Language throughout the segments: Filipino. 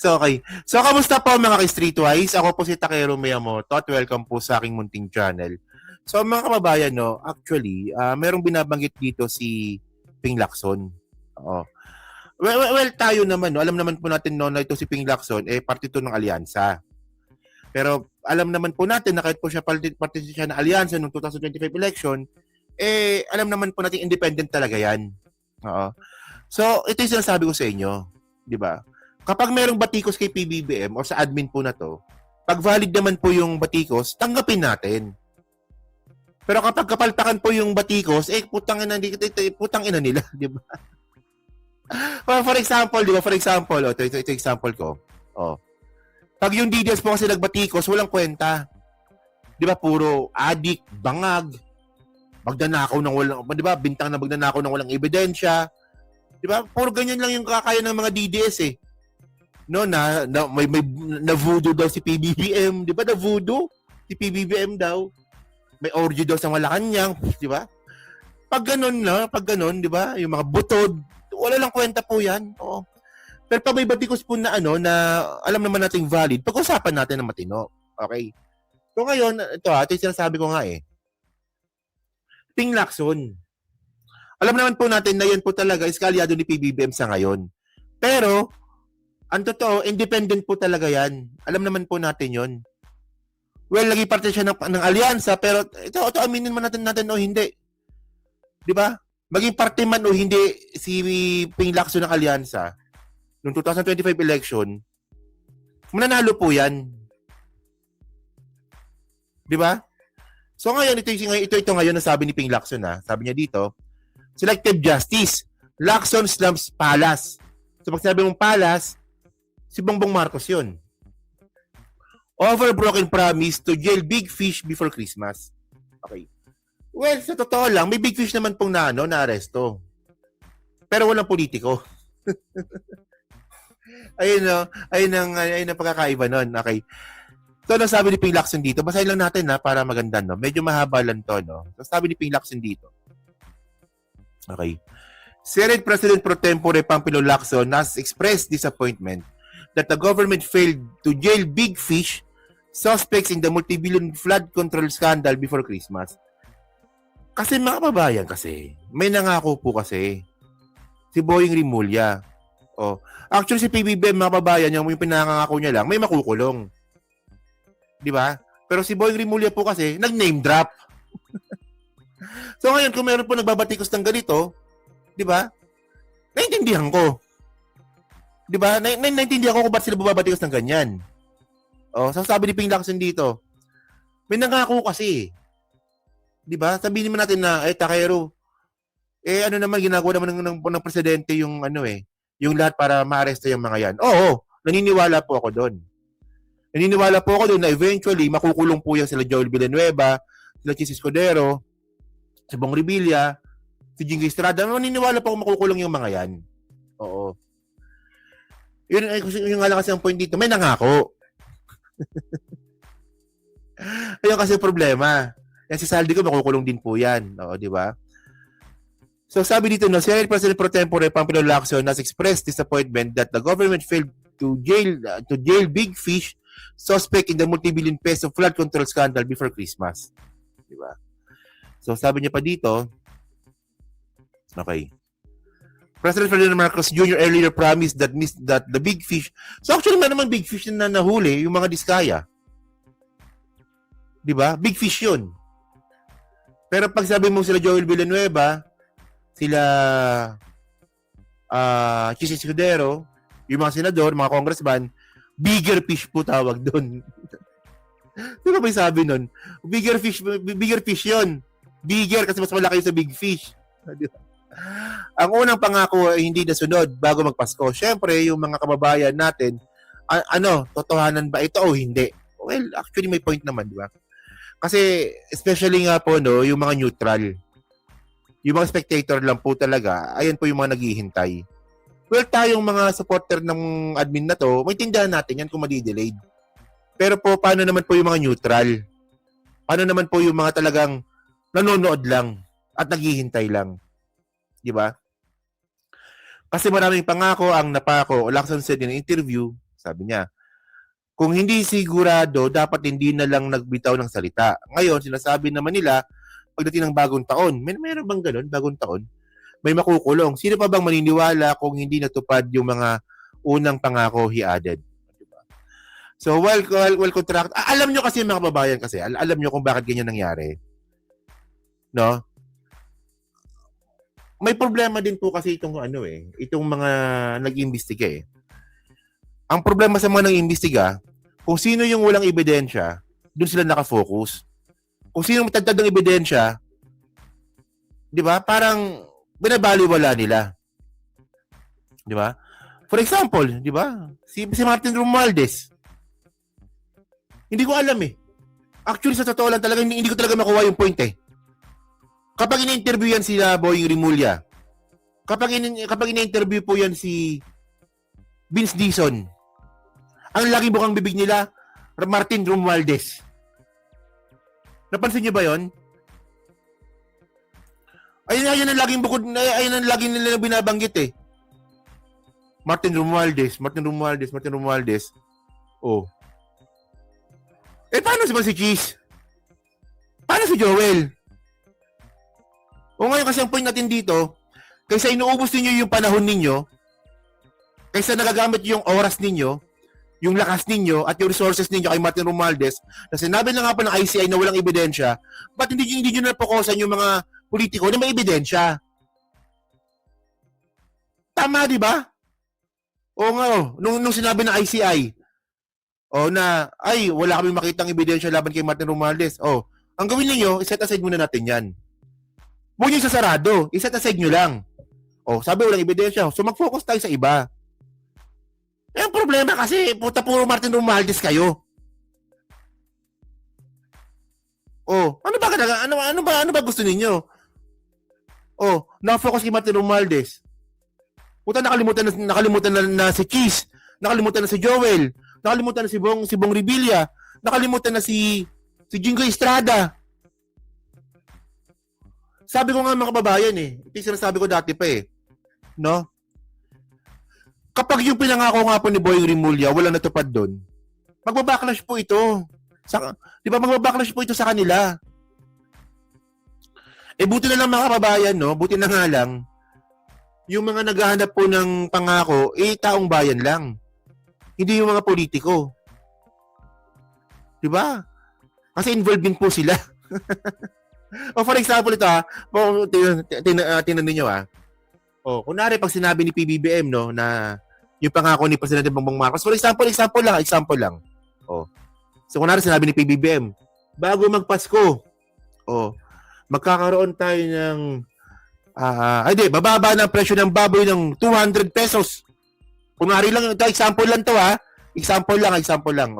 So, okay. So, kamusta po mga ka-Streetwise? Ako po si Takeru Miyamoto at welcome po sa aking munting channel. So, mga kababayan, no, actually, merong binabanggit dito si Ping Lacson. Oo. Well, tayo naman, no, alam naman po natin no, na ito si Ping Lacson, parte ito ng alyansa. Pero alam naman po natin na kahit po siya parte siya ng alyansa noong 2025 election, alam naman po natin independent talaga yan. Oo. So, ito yung sinasabi ko sa inyo. Di ba? Kapag merong batikos kay PBBM o sa admin po na to, pag valid naman po yung batikos, tanggapin natin. Pero kapag kapaltakan po yung batikos, putang ina nila, di ba? For example, di ba? For example, ito example ko. Oh. Pag yung DDS po kasi nagbatikos, walang kwenta. Di ba? Puro adik, bangag, magdanakaw ng walang, di ba? Bintang na magdanakaw ng walang ebidensya. Di ba? Puro ganyan lang yung kakaya ng mga DDS eh. No, may na voodoo daw si PBBM, 'di ba? Na voodoo si PBBM daw. May orgy daw sa Malacanang, 'di ba? Pag ganun, 'di ba? Yung mga butod, wala lang kwenta po 'yan. Oo. Pero pag may batikos po na na alam naman nating valid, pag-usapan natin ng matino. Okay? So ngayon, ito yung sinasabi ko nga Ping Lacson. Alam naman po natin na yan po talaga is kalyado ni PBBM sa ngayon. Pero ang totoo, independent po talaga yan. Alam naman po natin yon. Well, lagi parte siya ng alyansa, pero ito aminin man natin o hindi. Di ba? Maging parte man o hindi si Ping Lacson ng alyansa noong 2025 election, mananalo po yan. Di ba? So ngayon, ito ngayon na sabi ni Ping Lacson Sabi niya dito, selective justice. Lacson slumps Palace. So pag sinabi mong Palace, si Bongbong Marcos yun. Over broken promise to jail big fish before Christmas. Okay. Well, sa totoo lang, may big fish naman pong na aresto. Pero walang politiko. ayun ang pagkakaiba nun. Okay. So, sabi ni Ping Lacson dito, basahin lang natin para maganda, no? Medyo mahaba lang to, no? So, sabi ni Ping Lacson dito. Okay. Senate President Pro Tempore Pampilo Lacson has expressed disappointment that the government failed to jail big fish suspects in the multi-billion flood control scandal before Christmas. Kasi mga kababayan may nangako po kasi si Boying Rimulya. Oh, actually si PBBM mga kababayan, yung pinangako niya lang, may makukulong. 'Di ba? Pero si Boying Rimulya po kasi nag-name drop. So ngayon kung meron po nagbabatikos ng ganito, 'di ba? Naintindihan ko. 'Di ba? Naintindihan ko kung bakit sila bumabatikos ng ganyan. Oh, so sabi ni Ping Lacson dito, may nangako kasi. 'Di ba? Sabihin naman natin na Takeru, ano naman ginagawa naman ng presidente yung yung lahat para maaresto yung mga yan. Oo, naniniwala po ako doon. Naniniwala po ako doon na eventually makukulong po yan sila Joel Villanueva, sila Chis Escudero, si Bong Revilla, si Jingo Estrada. Naniniwala po ako makukulong yung mga yan. Oo. Yun nga lang kasi ang point dito, may nangako. Ayun kasi problema. Yan si Saldi ko, makukulong din po yan. Oo, di ba? So sabi dito, Senate President Pro Tempore Pampilo Lacson has expressed disappointment that the government failed to jail big fish suspect in the multi-billion peso flood control scandal before Christmas. Di ba? So sabi niya pa dito, okay. President Ferdinand Marcos Jr. earlier promised that the big fish, so actually may naman big fish na nahuli, yung mga Diskaya. Di ba? Big fish yun. Pero pag sabi mo sila Joel Villanueva, sila Chis Escudero, yung mga senador, mga congressman, bigger fish po tawag doon. Sino ba yung sabi nun? Bigger fish yun. Bigger kasi mas malaki sa big fish. Ang unang pangako ay hindi nasunod bago magpasko. Siyempre, yung mga kababayan natin, totohanan ba ito o hindi? Well, actually may point naman, di ba? Kasi especially nga po yung mga neutral. Yung mga spectator lang po talaga, ayan po yung mga naghihintay. Well, tayong mga supporter ng admin na to, maintindihan natin yan kung madi-delayed. Pero po, paano naman po yung mga neutral? Paano naman po yung mga talagang nanonood lang at naghihintay lang? Di ba? Kasi maraming pangako ang napako. Lacson said in an interview Sabi niya, kung hindi sigurado, dapat hindi na lang nagbitaw ng salita. Ngayon, sinasabi naman nila, pagdating ng bagong taon, meron bang ganun, bagong taon? May makukulong. Sino pa bang maniniwala kung hindi natupad yung mga unang pangako he added? Diba? So, while contract, alam nyo kasi mga kababayan kasi, alam nyo kung bakit ganyan nangyari. No? May problema din po kasi itong itong mga nag-iimbestiga eh. Ang problema sa mga nag-iimbestiga, kung sino yung walang ebidensya, doon sila nakafocus. Kung sino matagtad ng ebidensya, di ba? Parang binabaliwala nila. Di ba? For example, di ba? Si Martin Romualdez. Hindi ko alam eh. Actually, sa totoo lang talaga, hindi ko talaga makuha yung point eh. Kapag ina-interview yan sila Boying Rimulya, kapag ina-interview po yan si Vince Dizon, ang lagi bukang bibig nila, Martin Romualdez. Napansin niyo ba yon? Ayun ang laging bukod, ayun ang laging nila binabanggit eh. Martin Romualdez. Oh. Paano si Cheese? Paano si Joel? O ngayon kasi ang point natin dito, kaysa inuubos ninyo yung panahon ninyo, kaysa nagagamit yung oras ninyo, yung lakas ninyo, at yung resources ninyo kay Martin Romualdez, na sinabi na nga pa ng ICI na walang ebidensya, ba't hindi nyo napokosan yung mga politiko na may ebidensya? Tama, di ba? O nga, nung sinabi ng ICI, na, wala kami makitang ebidensya laban kay Martin Romualdez. Ang gawin niyo, iset aside muna natin yan. Huwag nyo sasarado. Iset aside nyo lang. Sabi walang ebidensya. So mag-focus tayo sa iba. Ang problema kasi, puro Martin Romualdez kayo. Ano ba gusto ninyo? Na-focus kay Martin Romualdez. Nakalimutan na si Cheese. Nakalimutan na si Joel. Nakalimutan na si Bong Revilla. Nakalimutan na si Jingo Estrada. Sabi ko nga mga kababayan ito yung sinasabi ko dati pa no? Kapag yung pinangako nga po ni Boying Rimulya, wala natupad doon, magbabacklash po ito. Di ba magbabacklash po ito sa kanila? Buti na lang mga kababayan, no? Buti na nga lang, yung mga naghahanap po ng pangako, taong bayan lang. Hindi yung mga politiko. Di ba? Kasi involved din po sila. For example ito tinan niyo kunwari pag sinabi ni PBBM no na yung pangako ni Presidente Bongbong Marcos, for example lang. So kunwari sinabi ni PBBM, bago magpasko, magkakaroon tayo ng bababa ng presyo ng baboy ng 200 pesos. Kunwari lang ito, example lang to Example lang.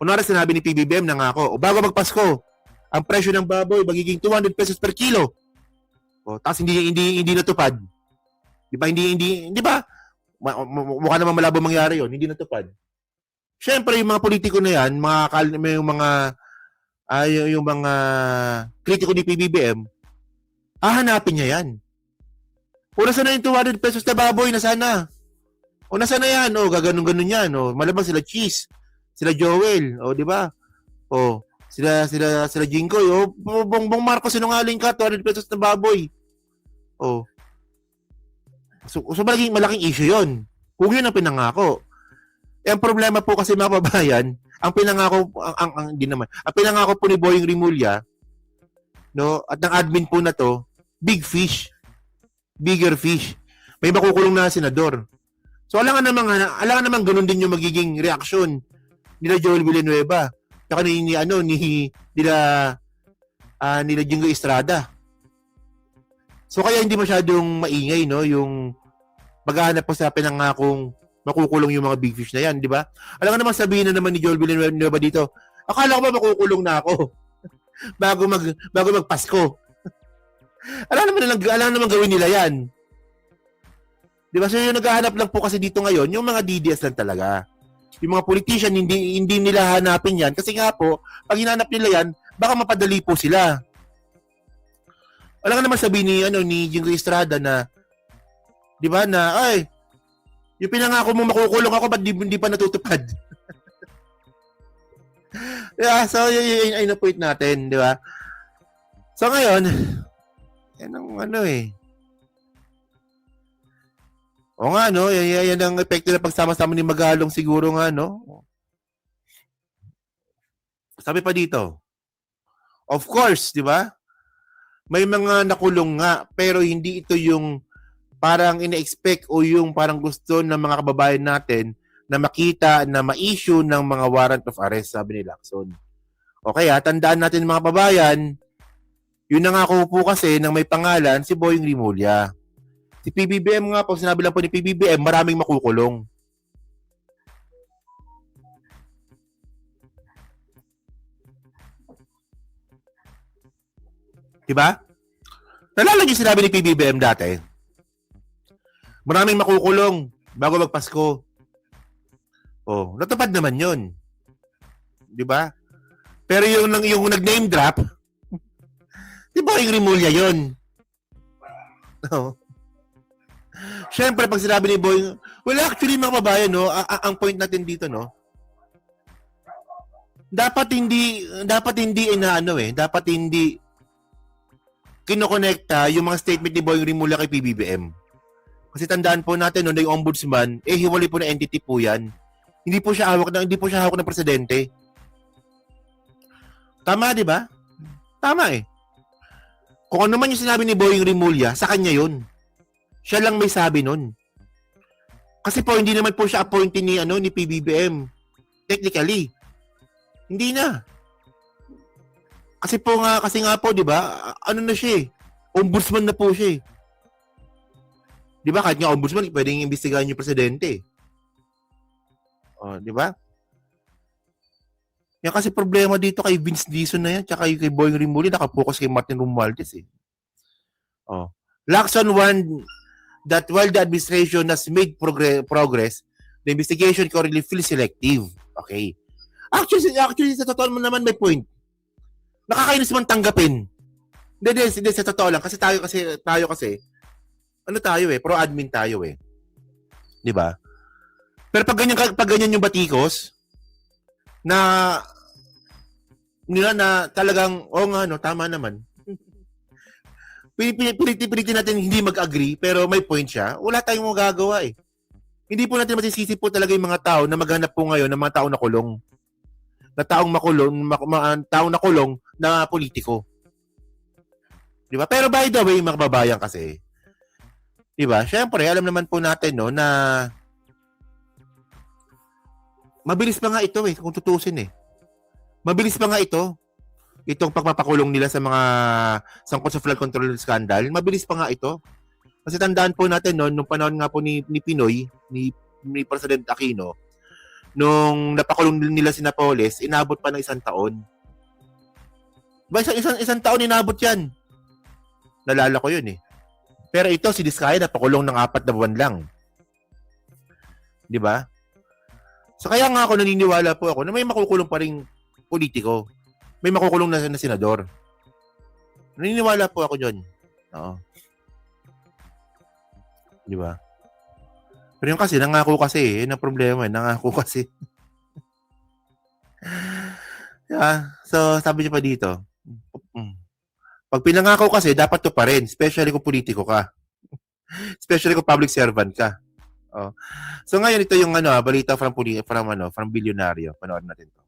Kunwari sinabi ni PBBM nangako, bago magpasko, ang presyo ng baboy magiging 200 pesos per kilo. Tapos hindi natupad. Di ba? Hindi ba? Mukha naman malabo mangyari 'yon, hindi natupad. Syempre yung mga politiko na 'yan, yung mga kritiko ni PBBM, hahanapin niya 'yan. Nasaan na yung 200 pesos na baboy, nasaan na? Nasaan na 'yan? Gaganon-ganon 'yan. Malamang sila Cheese, sila Joel, di ba? Sila Jinkoy, Bongbong Marcos, sinungaling ka, 200 pesos na baboy. So malaking issue yon. Kung yun ang pinangako. Ang problema po kasi mga kababayan, ang pinangako po ni Boying Rimulya, no, at ng admin po na to, bigger fish. May makukulong na senador. So alangan naman ganun din yung magiging reaksyon nila Joel Villanueva. Saka nila Jingo Estrada. So kaya hindi masyadong maingay no yung maghahanap po sa pinangakong makukulong yung mga big fish na yan, di ba? Alam nga naman sabihin na naman ni Joel Villanueva dito, akala ko ba makukulong na ako bago magpasko. Alam naman gawin nila yan. Di ba? So yung naghahanap lang po kasi dito ngayon, yung mga DDS lang talaga. Yung mga politician, hindi nila hanapin yan. Kasi nga po, pag hinanap nila yan, baka mapadali po sila. Wala nga naman sabihin ni Jingo Estrada na, di ba, na, Yung pinangako mo makukulong ako, ba't hindi pa natutupad? Yeah, so yun ay na-point natin, di ba? So ngayon, yan ang ano eh. O nga, no? Yan ang epekto na pagsama-sama ni Magalong siguro nga, no? Sabi pa dito, of course, di ba? May mga nakulong nga, pero hindi ito yung parang ina-expect o yung parang gusto ng mga kababayan natin na makita na ma-issue ng mga warrant of arrest, sabi ni Lacson. O kaya, tandaan natin mga kababayan, yun na nga po kasi nang may pangalan si Boying Rimulya. Si PBBM nga po, sinabi lang po ni PBBM, maraming makukulong. Diba? Nalala niyo sinabi ni PBBM dati? Maraming makukulong bago magpasko. Oh, natupad naman 'yon. 'Di ba? Pero yung nag-name drop, 'di ba yung Rimulya 'yon? No. Siyempre pag sinabi ni Boy, well actually mga kababayan, no, ang point natin dito, no. Dapat hindi dapat hindi kinokonekta yung mga statement ni Boy Rimulya kay PBBM. Kasi tandaan po natin no, na yung ombudsman, hiwalay po na entity po 'yan. Hindi po siya hawak ng presidente. Tama, 'di ba? Tama eh. Kung ano man yung sinabi ni Boying Rimulya, sa kanya 'yun. Siya lang may sabi nun. Kasi po hindi naman po siya appointee ni PBBM. Technically. Hindi na. Kasi nga po, 'di ba? Ano na siya eh. Ombudsman na po siya eh. 'Di ba? Kahit nga ombudsman, pwedeng imbestigahan yung presidente. Oh, 'di ba? Yan kasi problema dito kay Vince Dizon na yan, tsaka kay Boying Rimulya, nakapokus kay Martin Romualdez eh. Oh. Lacson warned that while the administration has made progress, the investigation currently feels selective. Okay. Actually sa totoo naman may point. Nakakainis man tanggapin. Hindi, sa totoo lang. Kasi tayo kasi, ano tayo eh, pro-admin tayo eh. Di ba? Pero pag ganyan yung batikos, na talagang, nga, no, tama naman. Pilitin natin hindi mag-agree, pero may point siya. Wala tayong magagawa eh. Hindi po natin masisisi po talaga yung mga tao na maghanap po ngayon ng mga tao na kulong. Na taong taong nakulong na politiko. Di ba? Pero by the way, mga kababayan kasi, di ba? Syempre, alam naman po natin no na mabilis pa nga ito eh, kung tutusin eh. Mabilis pa nga ito. Itong pagpapakulong nila sa mga sangkot sa flood control scandal, mabilis pa nga ito. Kasi tandaan po natin no, nung panahon nga po ni Pinoy, ni President Aquino, nung napakulong nila si Napoles, inabot pa ng 1 taon. Ba, isang taon inabot yan. Nalala ko yun eh. Pero ito, si Diskaya, napakulong ng 4 na buwan lang. Di ba? So kaya nga ako naniniwala po ako na may makukulong pa ring politiko. May makukulong na senador. Naniniwala po ako dyan. Oo. Di ba? Pero yung kasi, nangako kasi eh. Yun ang problema eh. Nangako kasi. Yeah. So, sabi niyo pa dito, pag pinangako kasi, dapat to pa rin. Especially kung politiko ka. Especially kung public servant ka. Oh. So ngayon ito yung balita from bilyonaryo. Panoorin natin to.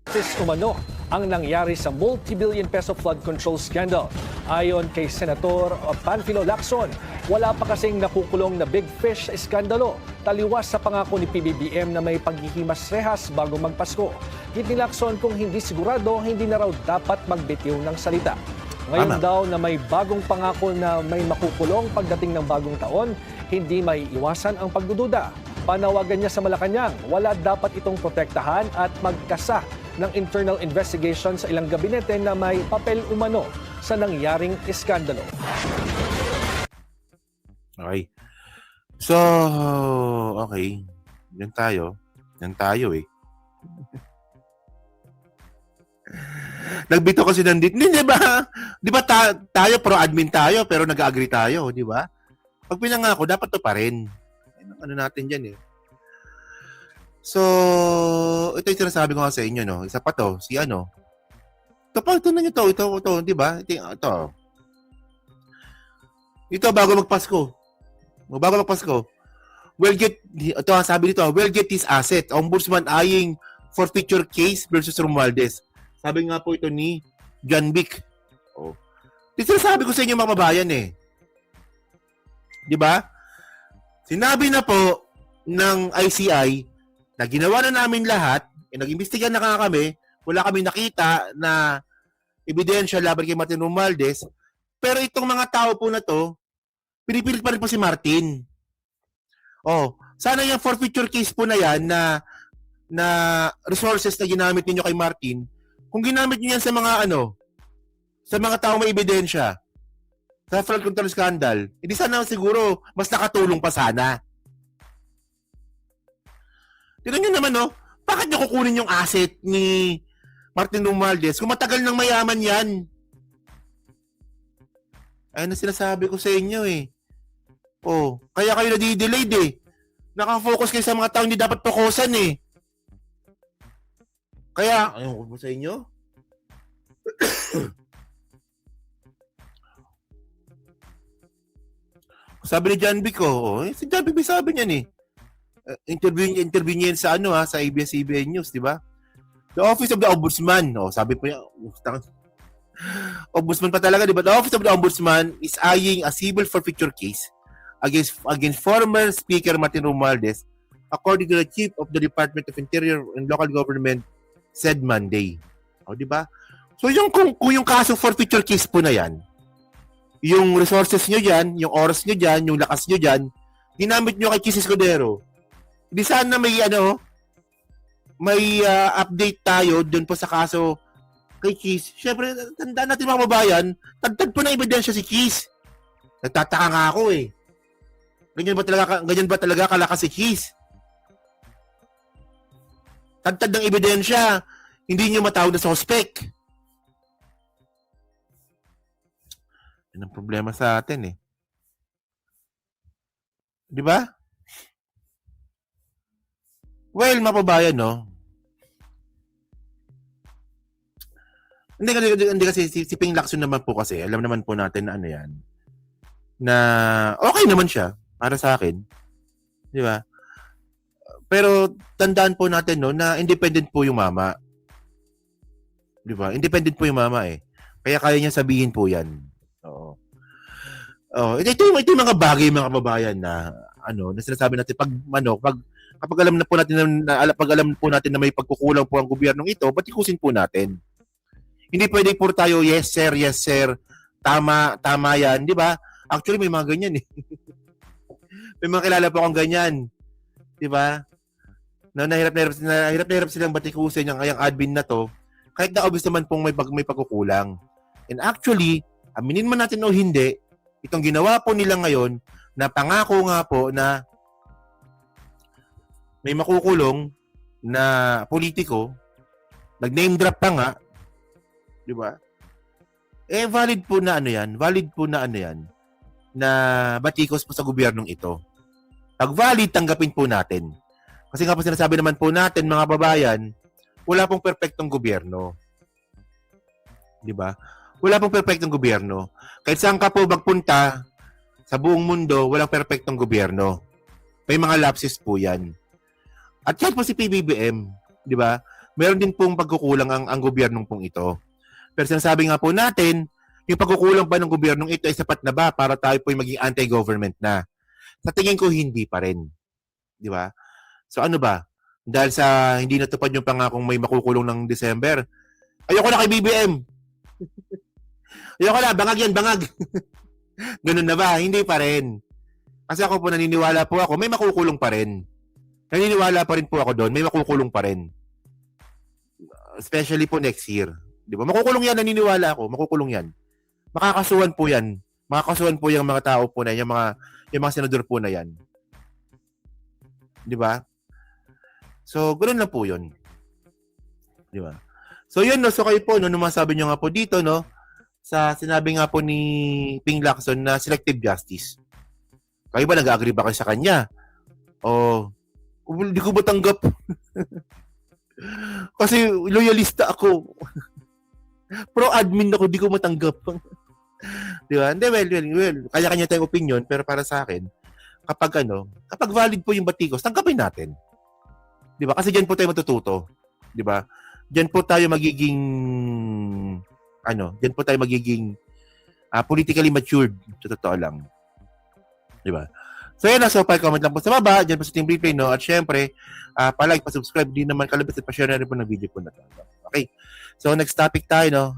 This umano ang nangyari sa multi-billion peso flood control scandal. Ayon kay Senator Panfilo Lacson, wala pa kasing nakukulong na big fish sa iskandalo. Taliwas sa pangako ni PBBM na may paghihimas rehas bago magpasko. Git ni Lacson kung hindi sigurado, hindi na raw dapat magbitiw ng salita. Ngayon daw na may bagong pangako na may makukulong pagdating ng bagong taon, hindi may iwasan ang pagdududa. Panawagan niya sa Malacanang, wala dapat itong protektahan at magkasa ng internal investigation sa ilang gabinete na may papel umano sa nangyaring iskandalo. Okay. So, okay. Yan tayo eh. Nagbito kasi nandito. Hindi ba? Di ba tayo pro-admin tayo pero nag-agree tayo, di ba? Pag pinangako, dapat to pa rin. ano natin dyan eh. So, ito yung sinasabi ko nga sa inyo, no? Isa pa to, si ano. Ito pa, ito na nyo to, ito, di ba? Ito. Ito, bago magpasko. Ito ang sabi dito, will get his asset. Ombudsman eyeing forfeiture case versus Romualdez. Sabi nga po ito ni John Vic. Oh. Ito sinasabi ko sa inyo mga kababayan eh. Di ba? Sinabi na po ng ICI na ginawa na namin lahat, nag-imbestigan na kami, wala kami nakita na ebidensya laban kay Martin Romualdez, pero itong mga tao po na to, pinipilit pa rin po si Martin. Oh, sana yung forfeiture case po na yan na resources na ginamit niyo kay Martin, kung ginamit niyo yan sa mga sa mga tao may ebidensya, sa flood control scandal, hindi sana siguro mas nakatulong pa sana. Tignan nyo naman, no? Bakit nyo kukunin yung asset ni Martin Romualdez kung matagal nang mayaman yan? Ayun na sinasabi ko sa inyo eh. Oh, kaya kayo nadi-delayed eh. Nakafocus kayo sa mga tao hindi dapat focusan eh. Kaya, ayun ko sa inyo. Sabi ni John Vic, si John Vic sabi niyan eh. Interview niya sa sa ABS-CBN News, di ba? The Office of the Ombudsman, sabi po niya, Ombudsman pa talaga, di ba? The Office of the Ombudsman is eyeing a civil forfeiture case against former Speaker Martin Romualdez, according to the Chief of the Department of Interior and Local Government said Monday. Di ba? So kung yung kaso forfeiture case po na yan, yung resources nyo dyan, yung oras nyo dyan, yung lakas nyo dyan, ginamit nyo kay Chis Escudero. Di sana may update tayo dun po sa kaso kay Chis. Siyempre, tandaan natin mga kababayan, tagtag po na ebidensya si Chis. Nagtataka nga ako eh. Ganyan ba talaga kalakas si Chis? Tagtag ng ebidensya, hindi nyo matawag na suspect. Yan ang problema sa atin eh. Di ba? Well, mapabayan, no? Hindi kasi si Ping Lacson naman po kasi, alam naman po natin na yan, na okay naman siya para sa akin. Di ba? Pero tandaan po natin, no, na independent po yung mama. Di ba? Independent po yung mama eh. Kaya kaya niya sabihin po yan. Oo. Ito yung mga bagay, mga kababayan na na sinasabi natin kapag alam po natin na may pagkukulang po ang gobyernong ito, batikusin po natin. Hindi pwedeng puro tayo yes sir, tama yan, di ba? Actually may mga ganyan eh. May mga kilala po akong ganyan, di ba? Na hirap silang batikusin yung admin na to, kahit na obvious naman pong may pagkukulang. And actually, aminin man natin o hindi, itong ginawa po nila ngayon na pangako nga po na may makukulong na politiko, nag-name drop pa nga, di ba? Valid po na yan, na batikos po sa gobyernong ito. Pag valid, tanggapin po natin. Kasi nga po sinasabi naman po natin, mga babayan, wala pong perpektong gobyerno. Di ba? Wala pong perpektong gobyerno. Kahit saan ka po magpunta sa buong mundo, walang perpektong gobyerno. May mga lapses po yan. At kahit po si PBBM, di ba? Meron din pong pagkukulang ang gobyernong pong ito. Pero sinasabi nga po natin, yung pagkukulang ba ng gobyernong ito ay sapat na ba para tayo po maging anti-government na? Sa tingin ko, hindi pa rin. Di ba? So ano ba? Dahil sa hindi natupad yung pangakong may makukulong ng December, ayoko na kay BBM. Ayoko na, bangag yan, bangag. Ganun na ba? Hindi pa rin. Kasi ako po naniniwala po ako, may makukulong pa rin. Naniniwala pa rin po ako doon, may makukulong pa rin. Especially po next year. Di ba? Makukulong yan, naniniwala ako, makukulong yan. Makakasuhan po yan. Makakasuhan po yung mga tao po na, yung mga senador po na yan. Di ba? So, ganoon lang po yun. Di ba? So, yun, no? So, kayo po, no, masabi nyo nga po dito, no? Sa sinabi nga po ni Ping Lacson na selective justice. Kayo ba, nag-agree ba kayo sa kanya? Oh, hindi ko matanggap. Kasi loyalista ako. Pro-admin ako, di ko matanggap. Di ba? Hindi, well. Kanya-kanya tayong opinion, pero para sa akin, kapag valid po yung batikos, tanggapin natin. Di ba? Kasi diyan po tayo matututo. Di ba? Diyan po tayo magiging politically matured, sa totoo lang. Di ba? So yan na, so comment lang po sa baba, dyan po sa Team Replay, no? At syempre, pa-like, pa-subscribe din naman kalabas at pa-share na rin po ng video po na to. Okay. So next topic tayo, no?